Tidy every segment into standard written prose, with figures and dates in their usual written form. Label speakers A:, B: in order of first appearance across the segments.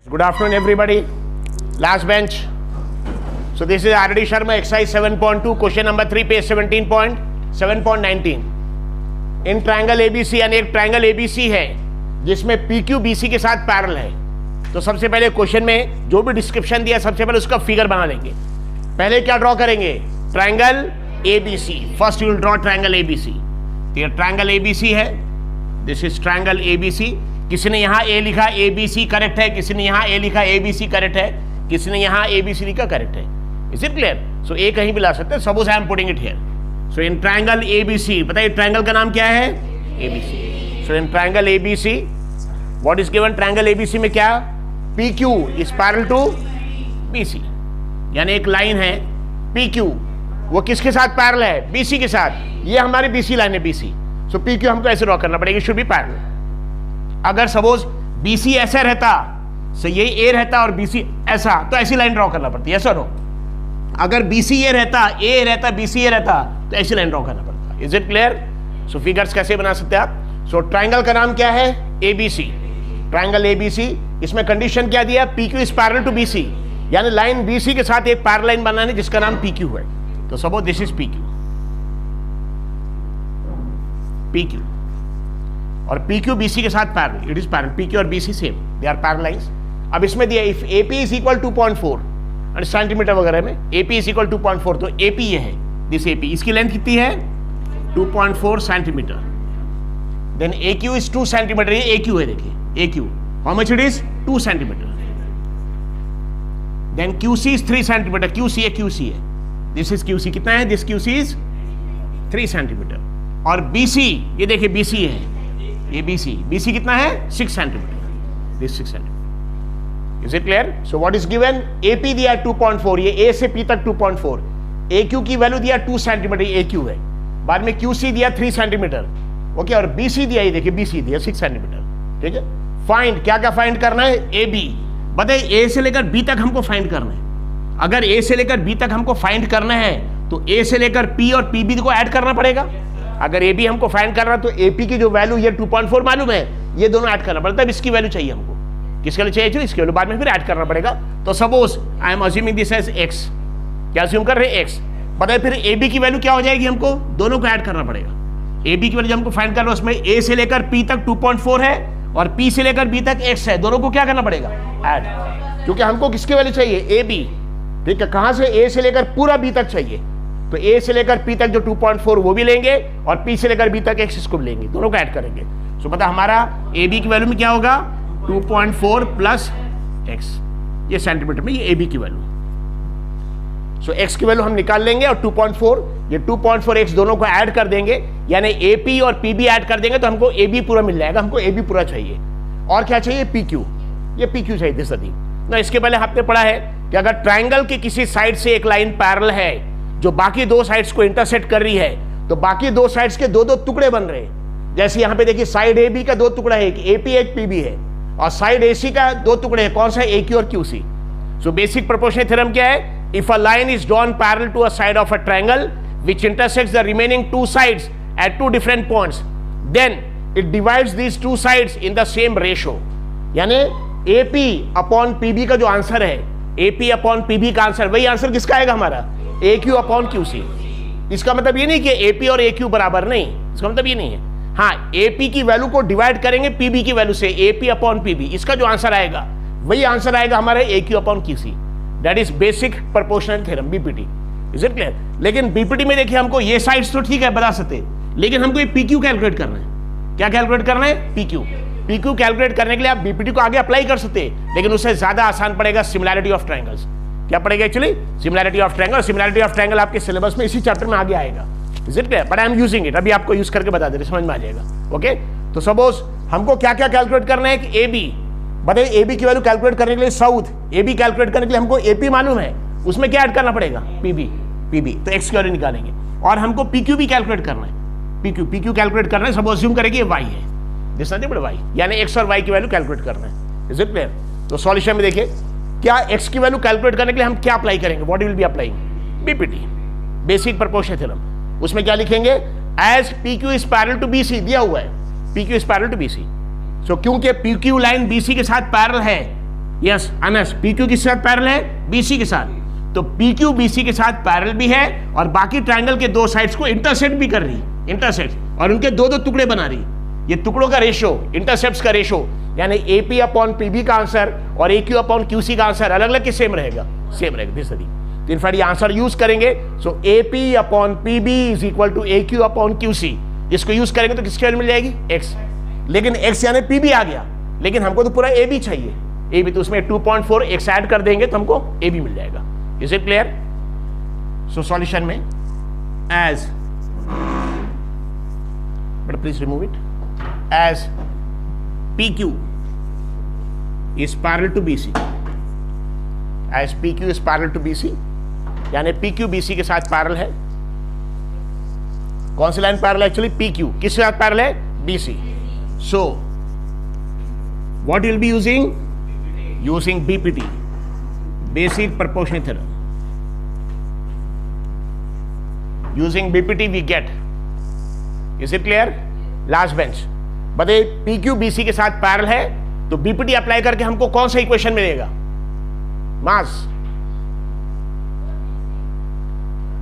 A: Good afternoon, everybody. Last bench. So this is R.D. Sharma, exercise 7.2, question number 3, page 17.7.19. In triangle ABC यानी एक triangle ABC है जिसमें PQ BC के साथ parallel है। तो सबसे पहले क्वेश्चन में जो भी डिस्क्रिप्शन दिया सबसे पहले उसका फिगर बना लेंगे। पहले क्या ड्रॉ करेंगे? Triangle ABC। First you will draw triangle ABC। ये ट्रायंगल ABC है, दिस इज ट्रायंगल ABC। किसी ने यहाँ A लिखा, ABC करेक्ट है, किसी ने यहाँ A लिखा, ABC करेक्ट है, किसी ने यहाँ ABC लिखा, करेक्ट है। Is it clear? So A कहीं भी ला सकते हैं, suppose I am putting it here. So in triangle ABC, पता है ट्रायंगल का नाम क्या है? ABC। So in triangle ABC what is given? Triangle ABC में क्या? PQ is parallel to BC, यानी एक लाइन है PQ, वो किसके साथ पैरेलल है? BC के साथ। ये हमारी BC लाइन है, BC। सो PQ हमको ऐसे ड्रॉ करना पड़ेगा, शुड बी पैरेलल। अगर सपोज BC ऐसा रहता, सो ये A रहता और BC ऐसा, तो ऐसी लाइन ड्रॉ करना पड़ती है, ऐसा नो। अगर BC ये रहता, A रहता, BC ये रहता, तो ऐसी लाइन ड्रॉ करना पड़ता। Is it clear? So figures कैसे बना सकते हैं आप? सो ट्रायंगल का नाम क्या है? ABC। ट्रायंगल ABC, इसमें कंडीशन क्या दिया? PQ is parallel to BC, यानी लाइन BC के साथ एक पैरेलल लाइन बनानी जिसका नाम PQ है। तो सपोज दिस इज PQ और PQ BC के साथ पैरेलल, इट इज पैरेलल। PQ और BC same, they are parallel lines. अब इसमें दिया इफ AP इज इक्वल 2.4 और सेंटीमीटर वगैरह में AP इज इक्वल 2.4, तो AP ये है, दिस AP, इसकी लेंथ कितनी है? 2.4 centimetre. Then AQ is 2 centimetre, ये AQ है, देखिए AQ how much it is? 2 centimetre. Then QC is 3 centimetre, QC है, दिस इज QC, कितना है? This QC is 3 centimetre. और BC, ये देखिए BC है, ये BC कितना है? 6 centimetre, this 6 centimetre. Is it clear? So what is given? AP दिया 2.4, ये A से P तक 2.4, AQ की वैल्यू दिया 2 सेंटीमीटर, AQ है। बाद में QC दिया 3 सेंटीमीटर, ओके, और BC दिया, ये देखिए BC दिया 6 सेंटीमीटर, ठीक है। फाइंड, क्या क्या फाइंड करना है? AB, बताइए A से लेकर B तक हमको फाइंड करना है। अगर A से लेकर B तक हमको फाइंड करना है तो A से लेकर P और PB को ऐड करना पड़ेगा। अगर AB हमको फाइंड करना तो AP की जो वैल्यू ये 2.4 मालूम है, ये दोनों ऐड करना पड़ता है। इसकी वैल्यू चाहिए हमको, किसके लिए चाहिए? इसकी वैल्यू बाद में फिर ऐड करना पड़ेगा। तो suppose I am assuming this as X, क्या अज्यूम कर रहे हैं? X। बताइए फिर AB की वैल्यू क्या हो जाएगी? हमको दोनों को ऐड करना पड़ेगा। AB की वैल्यू हमको फाइंड करना है, उसमें A से लेकर P तक 2.4 है और P से लेकर B तक X है, दोनों को क्या करना पड़ेगा? ऐड, क्योंकि हमको किसकी वैल्यू चाहिए? AB, ठीक है। कहां से? A से लेकर पूरा B तक चाहिए, तो A से लेकर P तक जो 2.4 वो भी लेंगे और P से लेकर B तक X इसको भी लेंगे, दोनों को ऐड करेंगे। सो पता हमारा AB की वैल्यू में क्या होगा? 2.4 प्लस X, ये सेंटीमीटर में, ये AB की वैल्यू। सो X की वैल्यू हम निकाल लेंगे और 2.4, ये 2.4 X दोनों को ऐड कर देंगे, यानी AP और PB ऐड कर देंगे तो हमको AB पूरा मिल जाएगा। हमको AB पूरा चाहिए। और क्या चाहिए? PQ, ये PQ चाहिए, दिस सदी ना। इसके पहले आपने पढ़ा है कि अगर ट्रायंगल की किसी साइड से एक लाइन पैरेलल है जो बाकी दो साइड्स को इंटरसेक्ट कर रही है, तो बाकी दो साइड्स के दो दो टुकड़े बन रहे हैं। जैसे यहां पे देखिए साइड AB का 2 टुकड़ा है, एक AP एक PB है, और साइड AC का 2 टुकड़े हैं, कौन सा? AQ और QC। So basic proportional theorem क्या है? If a line is drawn parallel to a side of a triangle which intersects the remaining 2 sides at 2 different points, then it divides these 2 sides in the same ratio. यानी AP upon PB का जो answer है, AP upon PB का answer, वही answer किसका आएगा? हमारा AQ upon QC। इसका मतलब ये नहीं कि AP और AQ बराबर, नहीं, इसका मतलब ये नहीं है। हाँ, AP की वैल्यू को डिवाइड करेंगे PB की वैल्यू से, AP अपॉन PB, इसका जो आंसर आएगा वही आंसर आएगा हमारा AQ upon QC। That is basic proportional theorem, BPT। Is it clear? लेकिन BPT में देखिए हमको ये साइड्स तो ठीक है बता सकते, लेकिन हमको ये PQ कैलकुलेट करना है। क्या कैलकुलेट करना है? PQ कैलकुलेट करने के लिए आप BPT को आगे अप्लाई कर सकते हैं, लेकिन उससे ज्यादा आसान पड़ेगा सिमिलैरिटी ऑफ ट्रायंगल्स। क्या पड़ेगा actually? Similarity of triangle. Similarity of triangle आपके सिलेबस में इसी चैप्टर में आगे आएगा। Is it clear? But I am using it, अभी आपको यूज करके बता दे रहे, समझ में आ जाएगा। ओके, तो सपोज हमको क्या क्या कैलकुलेट करना है? कि AB, बताइए AB की वैल्यू कैलकुलेट करने के लिए साउथ, AB कैलकुलेट करने के लिए हमको AP मालूम है, उसमें क्या ऐड करना पड़ेगा? PB, तो X की वैल्यू निकालेंगे। और हमको PQ भी कैलकुलेट करना है, PQ कैलकुलेट करना है। सपोज अज्यूम करें कि Y है, दिस नथिंग बट Y, यानी X और Y की वैल्यू कैलकुलेट करना है। Is it clear? तो सॉल्यूशन में देखिए क्या X की वैल्यू कैलकुलेट करने के लिए हम क्या अप्लाई करेंगे? What will be applying? BPT, basic proportional theorem. उसमें क्या लिखेंगे? As PQ is parallel to BC, दिया हुआ है PQ is parallel to BC। So क्योंकि PQ लाइन BC के साथ पैरेलल है, यस अनस, PQ किसके साथ पैरेलल है? BC के साथ। तो PQ BC के साथ पैरेलल भी है और बाकी ट्रायंगल के दो साइड्स को इंटरसेक्ट भी कर रही, इंटरसेक्ट, और उनके दो दो टुकड़े बना रही। ये टुकड़ों का रेशो, इंटरसेप्ट्स का रेशो, यानी AP अपॉन PB का आंसर और AQ अपॉन QC का आंसर अलग अलग सेम रहेगा, सेम रहेगा। दिस तरीके तो इनफैक्ट ये आंसर यूज करेंगे। So AP upon PB is equal to AQ upon QC। इसको यूज करेंगे तो किसकी वैल्यू मिल जाएगी? X। लेकिन X यानी PB आ गया, लेकिन हमको तो पूरा AB चाहिए। AB तो उसमें 2.4 X ऐड कर देंगे तो हमको AB मिल जाएगा। Is it clear? So solution में as, but please remove it, as PQ is parallel to BC, as PQ is parallel to BC, यानी PQ BC के साथ पैरेलल है। कौन सी लाइन पैरेलल है? एक्चुअली PQ किसके साथ पैरेलल है? BC। So what will be using? Using BPT, basic proportional theorem. Using BPT we get, is it clear? Last bench बताइए, PQ BC के साथ पैरेलल है तो BPT अप्लाई करके हमको कौन सा इक्वेशन मिलेगा? मास।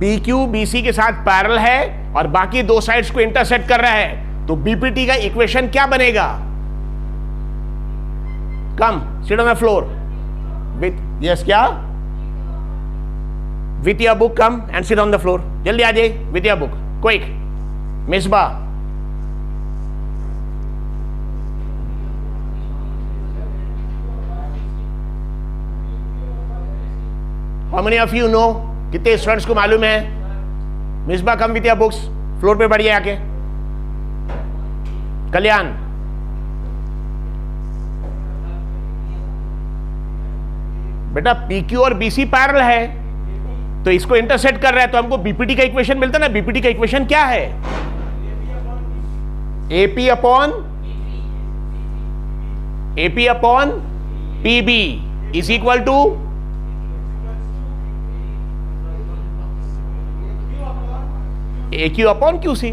A: PQ BC के साथ पैरेलल है और बाकी दो साइड्स को इंटरसेक्ट कर रहा है तो BPT का इक्वेशन क्या बनेगा? Come, sit on the floor with, yes क्या? With your book come and sit on the floor. जल्दी आ जाइए with your book, quick. Misba, How many of you know? कितने स्टूडेंट्स को मालूम है? Misba come with your books, floor पे बढ़िए आके। कल्याण, बेटा PQ और BC पैरेलल है तो इसको इंटरसेक्ट कर रहा है तो हमको BPT का इक्वेशन मिलता है ना। BPT का इक्वेशन क्या है? AP upon PB is equal to AQ upon QC।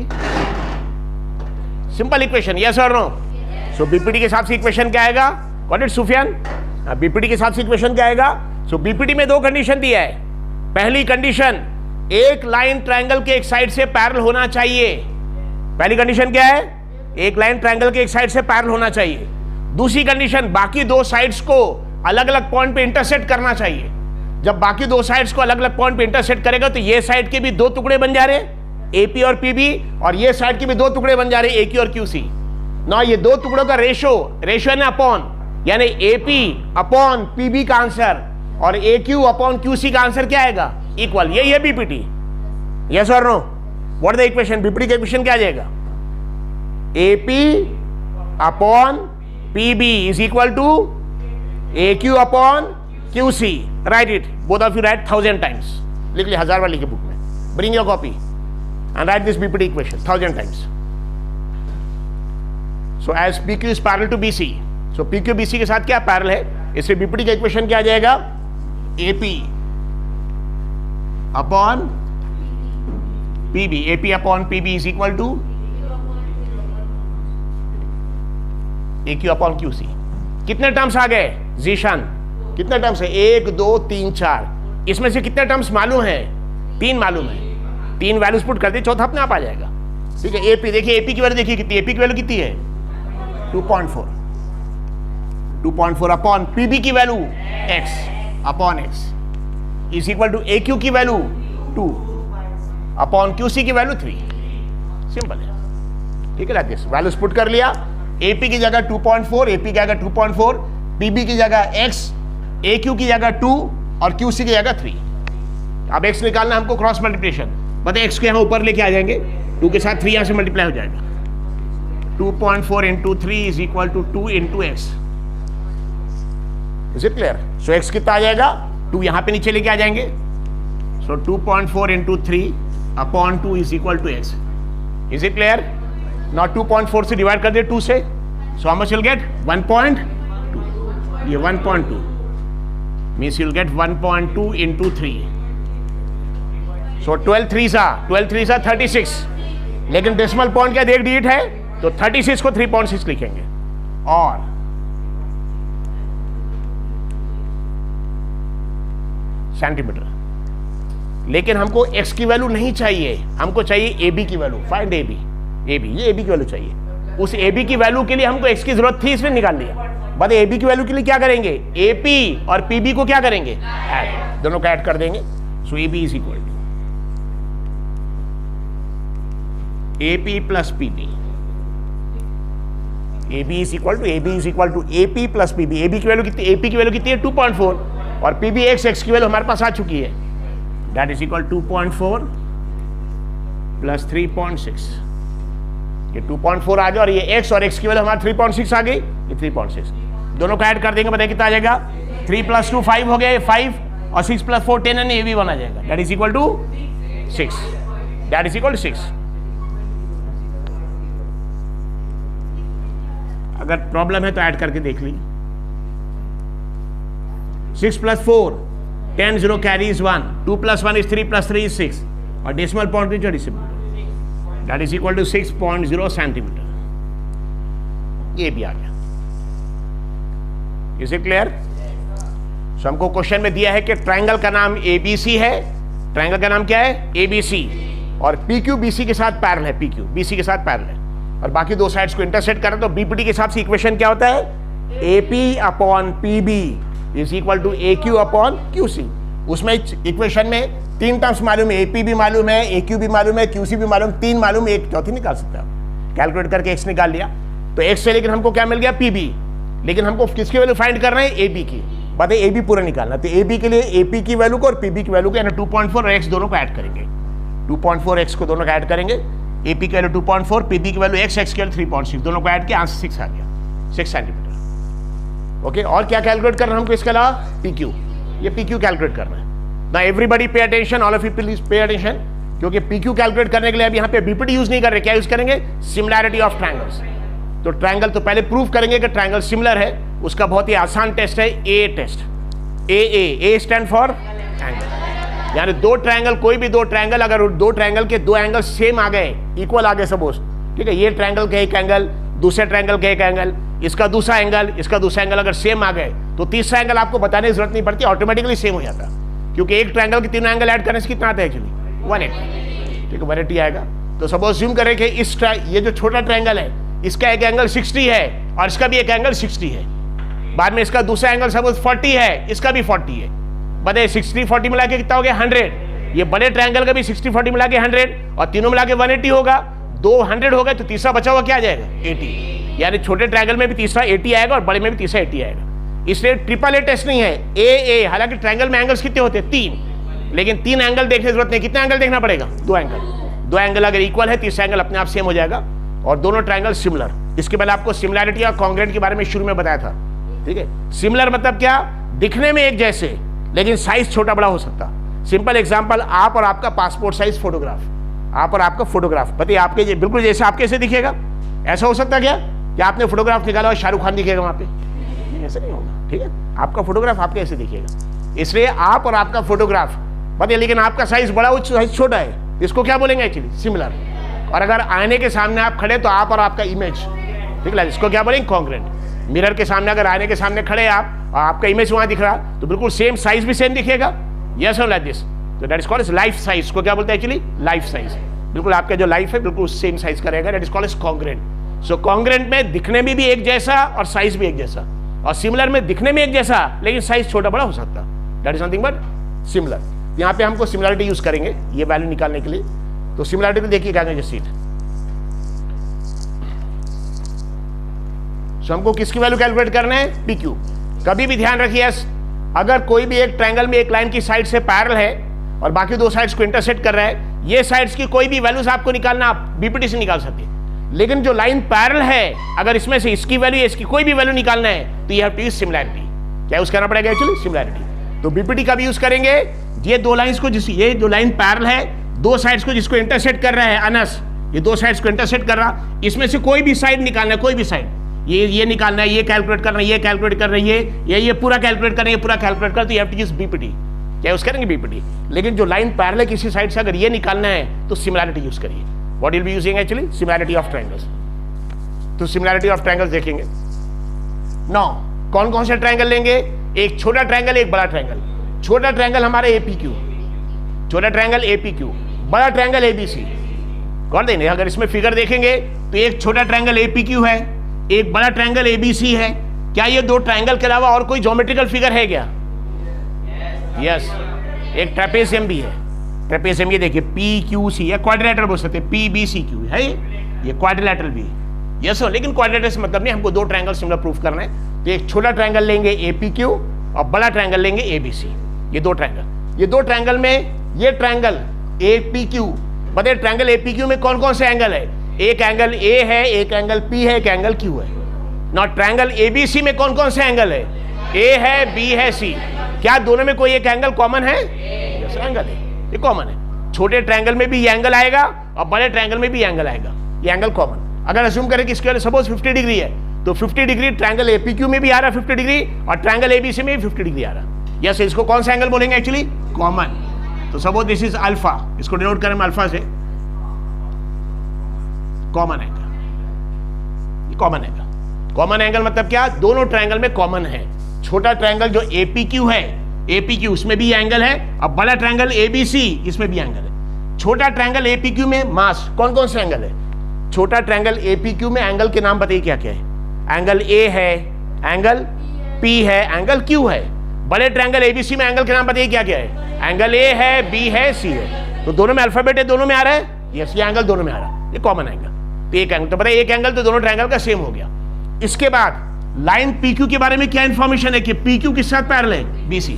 A: Simple equation, yes और नो? सो BPT के हिसाब से इक्वेशन क्या आएगा? What is Sufiyan? BPT के हिसाब से इक्वेशन क्या आएगा? सो BPT में दो कंडीशन दिया है। पहली कंडीशन, एक लाइन ट्रायंगल के एक साइड से पैरेलल होना चाहिए। पहली कंडीशन क्या है? एक लाइन ट्रायंगल के एक साइड से पैरेलल होना चाहिए। दूसरी कंडीशन, बाकी दो साइड्स को अलग अलग पॉइंट पे इंटरसेक्ट करना चाहिए। जब बाकी दो साइड्स को अलग अलग पॉइंट पे इंटरसेक्ट करेगा तो ये साइड के भी दो टुकड़े बन जा रहे, AP और PB, और ये साइड के भी दो टुकड़े बन जा रहे, AQ और QC। ना ये दो टुकड़ों का रेशो है ना अपॉन, यानी AP अपॉन PB का आंसर और AQ अपॉन QC का आंसर क्या आएगा? इक्वल। ये BPT, यस और no? What the equation? BPT का इक्वेशन क्या आ जाएगा? AP upon PB is equal to AQ upon QC। Write it, both of you write 1000 times. लिख लिया 1000 वाली के बुक में। Bring your copy and write this BPT equation 1000 times. So as PQ is parallel to BC, so PQ BC के साथ क्या parallel है, इसलिए BPT का इक्वेशन क्या आ जाएगा? AP upon PB, AP upon PB is equal to AQ upon QC। कितने टर्म्स आ गए जीशान? कितने टर्म्स है? 1 2 3 4। इसमें से कितने टर्म्स मालूम है? 3 मालूम है। 3 वैल्यूज पुट कर दे, चौथा अपने आप आ जाएगा। ठीक है। AP देखिए, AP की वैल्यू देखिए कितनी, AP की वैल्यू कितनी है? 2.4। 2.4 अपॉन PB की value X upon X is equal to AQ की वैल्यू 2 अपॉन QC की वैल्यू 3। सिंपल है। ठीक है, दिस वैल्यूज पुट कर लिया। AP की जगह 2.4, AP की जगह 2.4, PB की जगह X, AQ की जगह 2 और QC की जगह 3। अब X निकालना हमको, क्रॉस मल्टीप्लिकेशन। बताए X को यहां ऊपर लेके आ जाएंगे, 2 के साथ 3 यहां से मल्टीप्लाई हो जाएगा। 2.4 into 3 is equal to 2 into X। Is it clear? So X कितना आ जाएगा? 2 यहां पे नीचे लेके आ जाएंगे। So 2.4 into 3 upon 2 is equal to X। Is it clear? Now 2.4 से डिवाइड कर दे 2 से, so how much will get? 1.2। ये 1.2 means you'll get 1.2 into 3. So 12 3s are 36, लेकिन डेसिमल पॉइंट क्या देख डिजिट है तो 36 को 3.6 लिखेंगे। और सेंटीमीटर। लेकिन हमको x की वैल्यू नहीं चाहिए, हमको चाहिए AB की वैल्यू। फाइंड AB, ये AB की वैल्यू चाहिए। उस AB की वैल्यू के लिए हमको x की जरूरत थी, इसमें निकाल लिया। बाद AB की वैल्यू के लिए क्या करेंगे, AP और PB को क्या करेंगे, ऐड, दोनों को ऐड कर देंगे। So AB is equal to AP plus PB। AB is equal to AP plus PB। AB की वैल्यू कितनी, AP की वैल्यू कितनी है 2.4 और PB x की वैल्यू हमारे पास आ चुकी है, दैट इज इक्वल 2.4 प्लस 3.6। ये 2.4 आ गया और ये x और x की वैल्यू हमारी 3.6 आ गई, ये 3.6, दोनों को ऐड कर देंगे, बताइए कितना आ जाएगा। 3 + 2 5 हो गया, ये 5 और 6 + 4 10 यानी ये भी 1 आ जाएगा, that is equal to 6, that is equal to 6। अगर प्रॉब्लम है तो ऐड करके देख लीजिए। 6 + 4 10 0 carries 1, 2 + 1 is 3 + 3 is 6 और डेसिमल पॉइंट की decimal, that is equal to 6.0 centimetre. ये भी आ गया। Is it clear? सो हमको क्वेश्चन में दिया है कि ट्रायंगल का नाम ABC है। ट्रायंगल का नाम क्या है, ABC, और PQ BC के साथ पैरेलल है, PQ BC के साथ पैरेलल है, और बाकी दो साइड्स को इंटरसेक्ट करें तो BPT के हिसाब से इक्वेशन क्या होता है, AP/PB is equal to AQ upon QC। उसमें इक्वेशन में 3 टर्म्स मालूम है, AP भी मालूम है, AQ भी मालूम है, QC भी मालूम, 3 मालूम, एक चौथी निकाल सकते हैं आप। कैलकुलेट करके x निकाल लिया तो x से, लेकिन हमको क्या मिल गया, PB। लेकिन हमको किसकी वैल्यू फाइंड कर रहे हैं, AB की। बताइए AB पूरा निकालना, तो AB के लिए AP की वैल्यू को और PB की वैल्यू को यानी 2.4 और x दोनों को ऐड करेंगे। 2.4 x को दोनों को ऐड करेंगे, AP की वैल्यू 2.4, PB की वैल्यू x की वैल्यू 3.6, दोनों को ऐड किया, आंसर 6 आ गया, 6 सेंटीमीटर। ओके, और क्या कैलकुलेट करना है हमको इसके अलावा, PQ। ये PQ कैलकुलेट करना है। ना everybody pay attention, all of you please pay attention, क्योंकि PQ कैलकुलेट करने के लिए अब यहाँ पे BPT यूज नहीं कर रहे, क्या यूज करेंगे, सिमिलैरिटी ऑफ ट्रायंगल्स। तो ट्रायंगल तो पहले प्रूव करेंगे कि ट्रायंगल सिमिलर है, उसका बहुत ही आसान टेस्ट है A test. A stand for angle, यानी दो ट्रायंगल, कोई भी दो ट्रायंगल, अगर दो ट्रायंगल के दो एंगल सेम आ गए, इक्वल आ गए सपोज, ठीक है, ये ट्रायंगल का एक एंगल, दूसरे ट्रायंगल का एक एंगल, इसका दूसरा एंगल, इसका दूसरा एंगल अगर सेम आ गए तो तीसरा एंगल आपको बताने की जरूरत नहीं पड़ती, ऑटोमेटिकली सेम हो जाता, क्योंकि एक ट्रायंगल के तीनों एंगल ऐड करने से कितना आता है एक्चुअली, 180, ठीक है, 180 आएगा। तो सपोज ज्यूम करें कि ये जो छोटा ट्रायंगल है, इसका एक एंगल 60 है और इसका भी एक एंगल 60 है, बाद में इसका दूसरा एंगल सपोज 40 है, इसका भी 40 है, बताइए 60-40 मिला के कितना हो गया, 100। ये बड़े ट्रायंगल का भी 60-40 मिला के 100 और तीनों मिला के 180 होगा, 200 हो गए तो तीसरा बचा हुआ क्या आ जाएगा, 80। यानी छोटे ट्रायंगल में भी तीसरा 80 आएगा और बड़े में भी तीसरा 80 आएगा। इसलिए ट्रिपल A टेस्ट नहीं है, A। हालांकि ट्रायंगल में एंगल्स कितने होते हैं, 3, लेकिन 3 एंगल देखने की जरूरत नहीं, कितने एंगल देखना पड़ेगा, 2 एंगल। 2 एंगल अगर इक्वल है, तीसरा एंगल अपने आप सेम हो जाएगा और दोनों ट्रायंगल सिमिलर। इसके पहले आपको सिमिलैरिटी और कॉन्ग्रुएंट के बारे में शुरू में बताया था, ठीक है। सिमिलर मतलब क्या, दिखने में एक जैसे लेकिन साइज छोटा बड़ा हो सकता। सिंपल एग्जांपल, आप और आपका पासपोर्ट साइज फोटोग्राफ, आप और आपका फोटोग्राफ, बताइए आपके बिल्कुल जैसे आपके ऐसे दिखेगा, ऐसा हो सकता क्या कि आपने फोटोग्राफ निकाला और शाहरुख खान दिखेगा वहां पे, ऐसे नहीं होगा, ठीक है। आपका फोटोग्राफ आपके ऐसे दिखेगा, इसलिए आप और आपका फोटोग्राफ बताइए, लेकिन आपका साइज बड़ा हो, साइज छोटा है, इसको क्या बोलेंगे एक्चुअली, सिमिलर। और अगर आईने के सामने आप खड़े तो आप और आपका इमेज, ठीक है, इसको क्या बोलेंगे, कॉन्ग्रुएंट। मिरर के सामने, अगर आईने के सामने खड़े आप और आपका इमेज वहां दिख रहा तो बिल्कुल सेम साइज भी सेम दिखेगा, यस और लाइक दिस, तो that is called as life size. को क्या बोलते हैं एक्चुअली, लाइफ साइज। बिल्कुल आपका जो लाइफ है बिल्कुल सेम साइज का रहेगा, that is called as congruent. So congruent में दिखने में भी एक जैसा और साइज भी एक जैसा, और सिमिलर में दिखने में एक जैसा लेकिन साइज छोटा बड़ा हो सकता, that is nothing but similar. यहाँ पे हमको सिमिलरिटी यूज करेंगे ये वैल्यू निकालने के लिए। तो सिमिलरिटी में देखिए क्या करेंगे, सीट। तो हमको किसकी वैल्यू कैलकुलेट करना है, PQ। कभी भी ध्यान रखिए, अगर कोई भी एक ट्रायंगल में एक लाइन की साइड से पैरेलल है और बाकी दो साइड्स को इंटरसेक्ट कर रहा है, ये साइड्स की कोई भी वैल्यूज आपको निकालना, आप BPT से निकाल सकते हैं। लेकिन जो लाइन पैरेलल है, अगर इसमें से इसकी वैल्यू, इसकी कोई भी वैल्यू निकालना है तो you have to use similarity. क्या यूज करना पड़ेगा एक्चुअली, सिमिलैरिटी। तो BPT का भी यूज करेंगे, ये दो लाइंस को, ये जो लाइन पैरेलल है, दो साइड्स को जिसको इंटरसेक्ट कर रहा है अनस, ये दो साइड्स को इंटरसेक्ट कर रहा, इसमें से कोई भी साइड निकालना है, कोई भी साइड, ये निकालना है, ये कैलकुलेट करना है, ये कैलकुलेट कर रही है, ये पूरा कैलकुलेट करना है, ये पूरा कैलकुलेट कर, तो you have to use BPT। क्या यूज करेंगे, BPT। लेकिन जो लाइन पैरेलल है किसी साइड से, अगर ये निकालना है तो सिमिलैरिटी यूज करिए। What will be using actually, similarity of triangles. तो सिमिलैरिटी ऑफ ट्रायंगल्स देखेंगे। नाउ कौन कौन से ट्रायंगल लेंगे, एक छोटा ट्रायंगल, एक बड़ा ट्रायंगल। छोटा ट्रायंगल हमारा एपीक्यू, छोटा ट्रायंगल एपीक्यू, बड़ा ट्रायंगल एबीसी। कौन देंगे? अगर इसमें फिगर देखेंगे तो एक छोटा ट्रायंगल एपीक्यू है, एक बड़ा ट्रायंगल एबीसी है। क्या ये दो ट्रायंगल के अलावा और कोई ज्योमेट्रिकल फिगर है क्या? यस, एक ट्रेपेजियम भी है। ट्रेपेजियम ये देखिए पी क्यू सी, या क्वाड्रिलेटरल बोल सकते हैं, पी बी सी क्यू है, ये क्वाड्रिलेटरल भी है। यस सर, लेकिन क्वाड्रिलेटरल से मतलब नहीं, हमको दो ट्रायंगल सिमिलर प्रूफ करना है। तो एक छोटा ट्रायंगल लेंगे एपीक्यू और बड़ा ट्रायंगल लेंगे एबीसी। ये दो ट्रायंगल, ये दो ट्रायंगल में ये ट्रायंगल एपीक्यू, बताइए ट्रायंगल एपीक्यू में कौन कौन से एंगल है? एक एंगल ए है, एक एंगल पी है, एक एंगल क्यू है। नॉट ट्रायंगल एबीसी में कौन कौन से एंगल है? ए है, बी है, सी। क्या दोनों में कोई एक एंगल कॉमन है? यस, एंगल है, ये कॉमन है। छोटे ट्रायंगल में भी ये एंगल आएगा और बड़े ट्रायंगल में भी एंगल आएगा, ये एंगल कॉमन। अगर अज्यूम करें कि इसके सपोज 50 डिग्री है, तो 50 डिग्री ट्रायंगल एपीक्यू में भी आ रहा है 50 डिग्री, और ट्रायंगल एबीसी में भी 50 डिग्री आ रहा है। यस, इसको कौन सा एंगल बोलेंगे? Actually common. तो सपोज दिस इज अल्फा, इसको डिनोट करें अल्फा से, कॉमन एंगल, ये कॉमन एंगल। कॉमन एंगल मतलब क्या? दोनों ट्रायंगल में कॉमन है। छोटा ट्रायंगल जो एपीक्यू है, एपीक्यू उसमें भी एंगल है, और बड़ा ट्रायंगल एबीसी इसमें भी एंगल है। छोटा ट्रायंगल एपीक्यू में मास कौन कौन से एंगल है? छोटा ट्रायंगल एपीक्यू में एंगल के नाम बताइए क्या क्या है? एंगल ए है, एंगल पी है, एंगल क्यू है। बड़े ट्रायंगल एबीसी में एंगल के नाम बताइए क्या क्या है? एंगल ए है, बी है, सी है। तो दोनों में अल्फाबेट है, दोनों में आ रहा है। यस, ये एंगल दोनों में आ रहा है, ये कॉमन एंगल। तो एक एंगल, तो बताइए एक एंगल तो दोनों ट्रायंगल का सेम हो गया। इसके बाद लाइन पीक्यू के बारे में क्या इंफॉर्मेशन है कि पीक्यू किस साथ पैरेलल है? बीसी।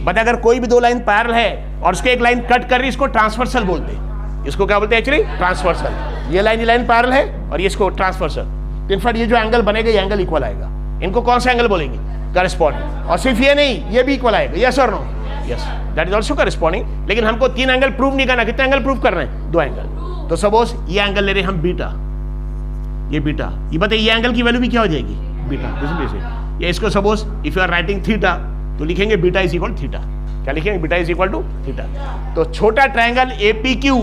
A: बट अगर कोई भी दो लाइन पैरेलल है और उसके एक लाइन कट कर रही है, इसको ट्रांसवर्सल बोलते हैं। इसको क्या बोलते हैं एक्चुअली? ट्रांसवर्सल। ये लाइन पैरेलल है और ये इसको ट्रांसवर्सल। तो इनफैक्ट ये जो एंगल बनेगा, ये एंगल इक्वल आएगा। इनको कौन सा एंगल बोलेंगे? करस्पॉन्डिंग। और सिर्फ ये नहीं, ये भी इक्वल आएगा। यस और no? Yes, that is also corresponding. लेकिन हमको तीन एंगल प्रूव नहीं करना। कितने एंगल प्रूव कर रहे हैं? दो एंगल। तो सपोज ये एंगल ले रहे हैं हम बीटा, ये बीटा। ये बताइए ये एंगल की वैल्यू भी क्या हो जाएगी? बीटा। या इसको suppose if you are writing theta, तो लिखेंगे बीटा इज इक्वल थीटा। क्या लिखेंगे? Beta is equal to theta. तो छोटा ट्रायंगल एपीक्यू,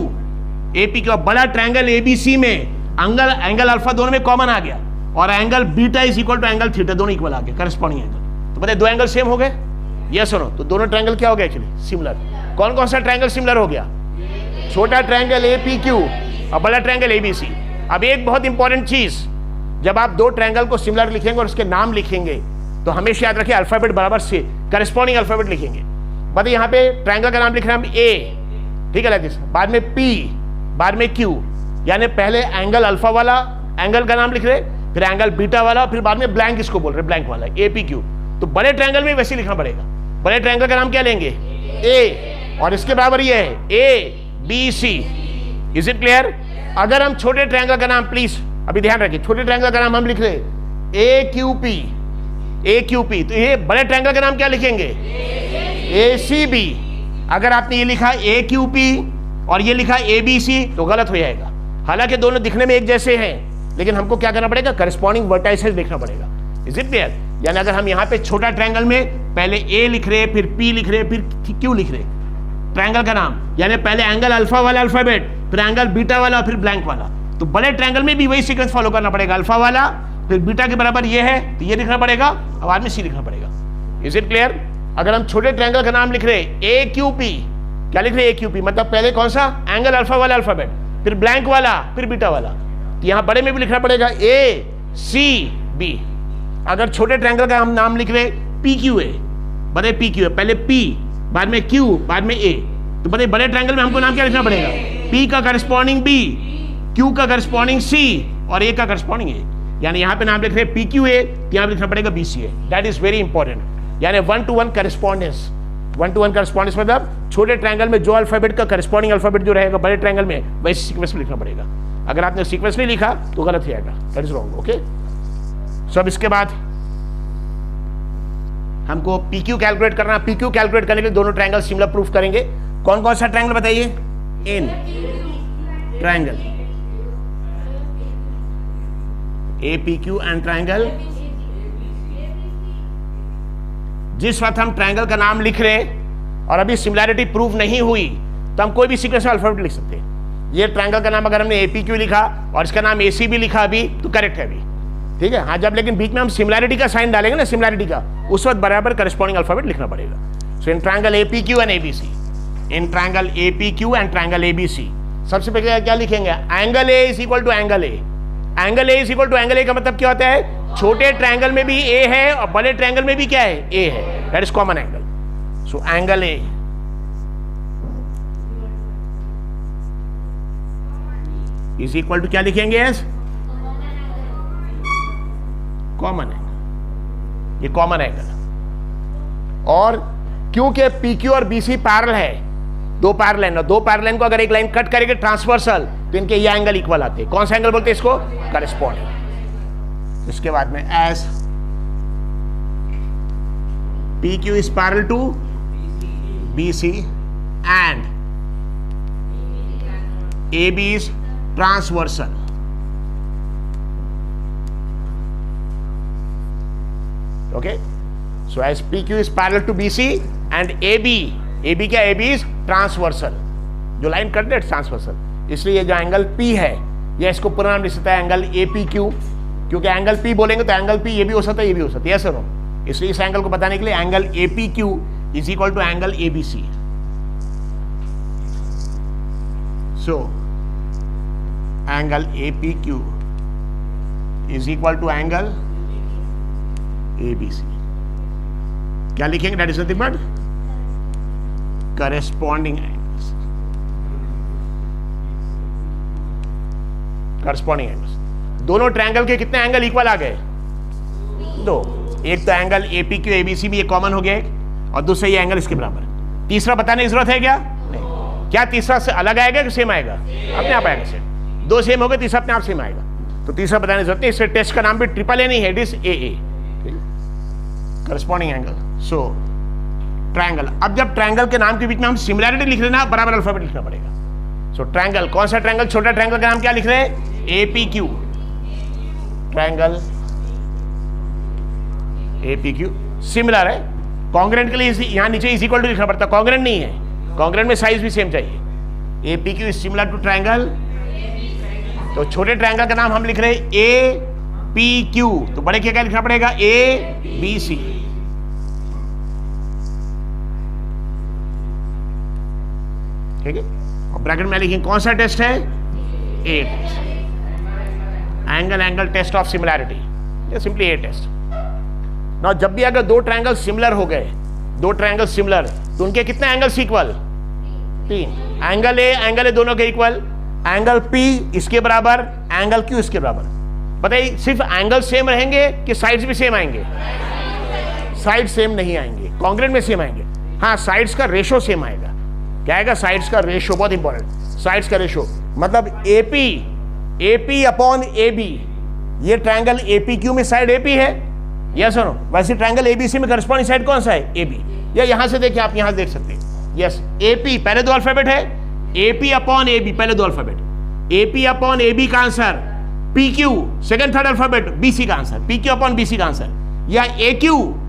A: एपीक्यू और बड़ा ट्रायंगल एबीसी में एंगल अल्फा दोनों में कॉमन आ गया, और angle beta is equal to angle theta, दोनों इक्वल आ गए, करस्पॉन्डिंग एंगल। तो बताइए दो एंगल सेम हो गए? यस और नो? तो दोनों ट्रायंगल क्या हो गया एक्चुअली? सिमिलर। कौन कौन सा ट्रायंगल सिमिलर हो गया? छोटा ट्रायंगल एपीक्यू और बड़ा ट्रायंगल एबीसी। अब एक बहुत इंपॉर्टेंट चीज, जब आप दो ट्रायंगल को सिमिलर लिखेंगे और उसके नाम लिखेंगे, तो हमेशा याद रखिए अल्फाबेट बराबर से करस्पॉन्डिंग अल्फाबेट लिखेंगे। बताइए यहाँ पे ट्रायंगल का नाम लिख रहे हैं हम ए, ठीक है लाइक दिस, बाद में पी, बाद में क्यू, यानी पहले एंगल अल्फा वाला एंगल का नाम लिख रहे, फिर एंगल बीटा वाला, फिर बाद में ब्लैंक इसको बोल रहे, ब्लैंक वाला एपीक्यू। तो बड़े ट्रायंगल में वैसे लिखना पड़ेगा। बड़े ट्रायंगल का नाम क्या लेंगे? ए, और इसके बराबर ये है A B C. Is it clear? अगर हम छोटे ट्रायंगल का नाम, प्लीज अभी ध्यान रखिए, छोटे ट्रायंगल का नाम हम लिख रहे ए क्यू पी, ए क्यू पी। तो ये बड़े ट्रायंगल का नाम क्या लिखेंगे? ए सी बी। अगर आपने ये लिखा ए क्यू पी और ये लिखा ए बी सी, तो गलत हो जाएगा। हालांकि दोनों दिखने में एक जैसे हैं, लेकिन हमको क्या करना पड़ेगा? करस्पॉन्डिंग वर्टाइसेस देखना पड़ेगा। Is it clear? यानी अगर हम यहाँ पे छोटा ट्रायंगल में पहले ए लिख रहे, फिर पी लिख रहे, फिर क्यू लिख रहे, ट्रायंगल का नाम, यानी पहले एंगल अल्फा वाला अल्फाबेट, फिर एंगल बीटा वाला, फिर ब्लैंक वाला। तो बड़े ट्रायंगल में भी वही सीक्वेंस फॉलो करना पड़ेगा। अल्फा वाला, फिर बीटा के बराबर ये है तो ये लिखना पड़ेगा, और बाद में सी लिखना पड़ेगा। Is it clear? अगर हम छोटे ट्रायंगल का नाम लिख रहे ए क्यू पी, क्या लिख रहे? ए क्यू पी, मतलब पहले कौन सा? एंगल अल्फा वाला अल्फाबेट, फिर ब्लैंक वाला, फिर बीटा वाला। तो यहाँ बड़े में भी लिखना पड़ेगा ए सी बी। अगर छोटे ट्रायंगल का हम नाम लिख रहे पी क्यू ए, बताइए पी क्यू ए, पहले पी, बाद में क्यू, बाद में ए। तो बताइए बड़े ट्रायंगल में हमको नाम क्या लिखना पड़ेगा? पी का करस्पॉन्डिंग बी, क्यू का करस्पॉन्डिंग सी, और ए का करस्पॉन्डिंग ए। यानी यहाँ पे नाम लिख रहे पी क्यू ए, यहाँ लिखना पड़ेगा B C A. That is very important. यानी 1-to-1 करस्पॉन्डेंस। 1-to-1 करस्पॉन्डेंस मतलब छोटे ट्रायंगल में जो अल्फाबेट का करस्पॉन्डिंग अल्फाबेट जो रहेगा बड़े ट्रायंगल में, वैसे सीक्वेंस में लिखना पड़ेगा। अगर आपने सीक्वेंस नहीं लिखा तो गलत हो जाएगा, दैट इज रॉन्ग। ओके, सो अब इसके बाद हमको पी क्यू कैलकुलेट करना। पी क्यू कैलकुलेट करने के लिए दोनों ट्रायंगल सिमिलर प्रूफ करेंगे। कौन कौन सा ट्रायंगल बताइए? In triangle, A P Q and triangle. जिस वक्त हम ट्रायंगल का नाम लिख रहे और अभी सिमिलैरिटी प्रूव नहीं हुई, तो हम कोई भी सीक्वेंस में अल्फाबेट लिख सकते हैं। ये ट्रायंगल का नाम अगर हमने एपीक्यू लिखा और इसका नाम एसी भी लिखा अभी, तो करेक्ट है अभी, ठीक है। हाँ, जब लेकिन बीच में हम सिमिलैरिटी का साइन डालेंगे ना, सिमिलैरिटी का, उस वक्त बराबर करस्पॉन्डिंग अल्फाबेट लिखना पड़ेगा। So in triangle APQ and ABC, in triangle APQ and triangle ABC, सबसे पहले क्या लिखेंगे? Angle A is equal to angle A। Angle A is equal to angle A का मतलब क्या होता है? छोटे ट्रायंगल में भी A है और बड़े ट्रायंगल में भी क्या है? A है। That is common angle. So angle A is equal to क्या लिखेंगे? एस कॉमन एंगल, ये कॉमन एंगल। और क्योंकि PQ और BC पैरेलल है, दो पैरेलल लाइन, और दो पैरेलल लाइन को अगर एक लाइन कट करेंगे ट्रांसवर्सल तो इनके ये एंगल इक्वल आते हैं। कौन सा एंगल बोलते हैं इसको? करेस्पॉन्डिंग। इसके बाद में as PQ is parallel to BC and AB is transversal. Okay, so as PQ is parallel to BC and AB क्या? AB इज ट्रांसवर्सल, जो लाइन कट है ट्रांसवर्सल। इसलिए ये जो एंगल P है, ये इसको पूरा नाम लिख सकता है एंगल APQ, क्योंकि एंगल P बोलेंगे तो एंगल P ये भी हो सकता है, ये भी हो सकता है, यस और नो। इसलिए इस एंगल को बताने के लिए angle APQ is equal to angle ABC। So angle APQ is equal to angle ABC। क्या लिखेंगे? That is nothing but corresponding angles, corresponding angles। दोनों ट्रायंगल के कितने एंगल इक्वल आ गए? दो। एक तो एंगल APQ ABC भी ये कॉमन हो गया एक, और दूसरा ये एंगल इसके बराबर। तीसरा बताने की जरूरत है क्या? नहीं। क्या तीसरा से अलग आएगा कि सेम आएगा? अपने आप आएगा सेम। दो सेम हो गए, तीसरा अपने आप सेम आएगा। तो तीसरा बताने की जरूरत नहीं। इससे टेस्ट का नाम भी ट्रिपल A नहीं है, it is AA, corresponding angle. So triangle. अब जब ट्रायंगल के नाम के बीच में हम सिमिलैरिटी लिख रहे हैं ना, बराबर अल्फाबेट लिखना पड़ेगा। सो ट्रायंगल, कौन सा ट्रायंगल? छोटा ट्रायंगल का नाम क्या लिख रहे हैं? APQ। ट्रायंगल APQ सिमिलर है। कॉन्ग्रेंट के लिए यहां नीचे इज इक्वल टू लिखना पड़ता है, कॉन्ग्रेंट नहीं है। कॉन्ग्रेंट में साइज भी सेम चाहिए। APQ is similar to triangle. तो छोटे ट्रायंगल का नाम हम लिख रहे हैं APQ, तो बड़े क्या लिखना पड़ेगा? ABC। ठीक है, और ब्रैकेट में लिखेंगे कौन सा टेस्ट है? A test, angle angle test of similarity, ये सिंपली A टेस्ट। ना जब भी अगर दो ट्रायंगल सिमिलर हो गए, दो ट्रायंगल सिमिलर, तो उनके कितने एंगल्स इक्वल? 3। एंगल A दोनों के इक्वल, एंगल P इसके बराबर, एंगल Q इसके बराबर। बताइए सिर्फ एंगल सेम रहेंगे कि साइड्स भी सेम आएंगे? साइड सेम नहीं आएंगे, कॉन्ग्रेंट में सेम आएंगे। हाँ, साइड्स का रेशो सेम आएगा। क्या आएगा? साइड्स का रेशो, बहुत इंपॉर्टेंट। साइड्स का रेशो मतलब AP अपॉन AB। ये ट्रायंगल APQ में साइड AP है, यस और नो? वैसे ट्रायंगल ABC में करस्पॉन्डिंग साइड कौन सा है? AB। या यहां से देखिए, आप यहां देख सकते हैं, यस AP पहले दो अल्फाबेट है, AP अपॉन AB पहले दो अल्फाबेट, AP अपॉन AB का answer, PQ second third alphabet, BC का आंसर, PQ अपॉन BC का आंसर, या AQ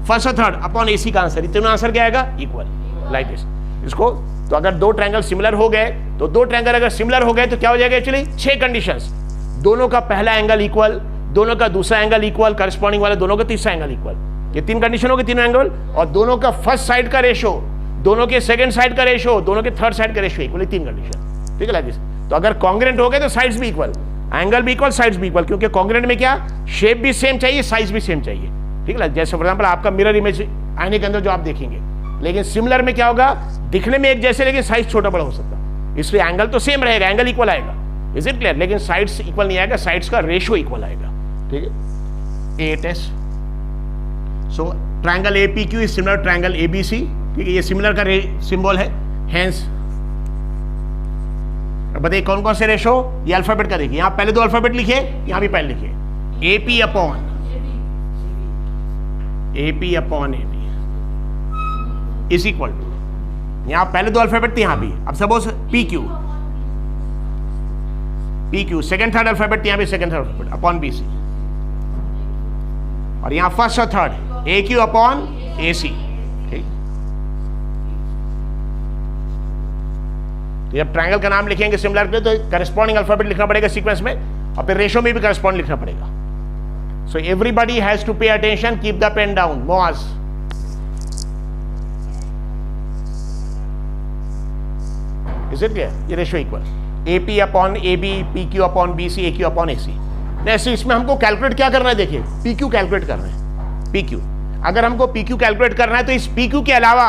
A: फर्स्ट और थर्ड अपॉन AC का आंसर। इतना आंसर क्या आएगा? Equal, like this. इसको तो अगर दो ट्रायंगल सिमिलर हो गए, तो दो ट्रायंगल अगर सिमिलर हो गए तो क्या हो जाएगा? Actually 6 conditions. दोनों का पहला एंगल इक्वल, दोनों का दूसरा एंगल इक्वल, करस्पॉन्डिंग वाला दोनों का तीसरा एंगल इक्वल। ये 3 कंडीशन हो गई, तीनों एंगल, और दोनों का फर्स्ट साइड का रेशो, दोनों के सेकंड साइड का रेशो, दोनों के थर्ड साइड का रेशो इक्वल। 3 कंडीशन, ठीक है लाइक दिस। तो अगर कॉन्ग्रेंट हो गए तो साइड्स भी इक्वल, एंगल भी इक्वल, साइड्स भी इक्वल, क्योंकि कॉन्ग्रेंट में क्या? शेप भी सेम चाहिए, साइज भी सेम चाहिए, ठीक है। जैसे फॉर एग्जांपल आपका मिरर इमेज आईने के अंदर जो आप देखेंगे, लेकिन सिमिलर में क्या होगा? दिखने में एक जैसे, लेकिन साइज छोटा बड़ा हो सकता है। इसलिए एंगल तो सेम रहेगा, एंगल इक्वल आएगा, इज इट क्लियर? लेकिन साइड्स इक्वल नहीं आएगा, साइड्स का रेशियो इक्वल आएगा, ठीक है। A test. So triangle APQ is similar to triangle ABC, ठीक है। ये सिमिलर का सिंबल है, हेंस। बताइए कौन कौन से रेशो? ये अल्फाबेट का देखिए, यहां पहले दो अल्फाबेट लिखे, यहां भी पहले लिखे, AP upon AB is equal to, यहां पहले दो अल्फाबेट थे, यहां भी। अब suppose PQ second third alphabet, यहां भी second third alphabet upon BC, और यहां फर्स्ट और थर्ड AQ अपॉन AC, ठीक। जब ट्रायंगल का नाम लिखेंगे सिमिलर के, तो करस्पॉन्डिंग अल्फाबेट लिखना पड़ेगा सीक्वेंस में, और फिर रेशो में भी करस्पॉन्ड लिखना पड़ेगा। So everybody has to pay attention, keep the pen down, मोज। Is it clear? ये ratio equal AP upon AB, PQ upon BC, AQ upon AC। ऐसे इसमें हमको कैलकुलेट क्या करना है, देखिए PQ कैलकुलेट करना है। PQ, अगर हमको PQ कैलकुलेट करना है तो इस PQ के अलावा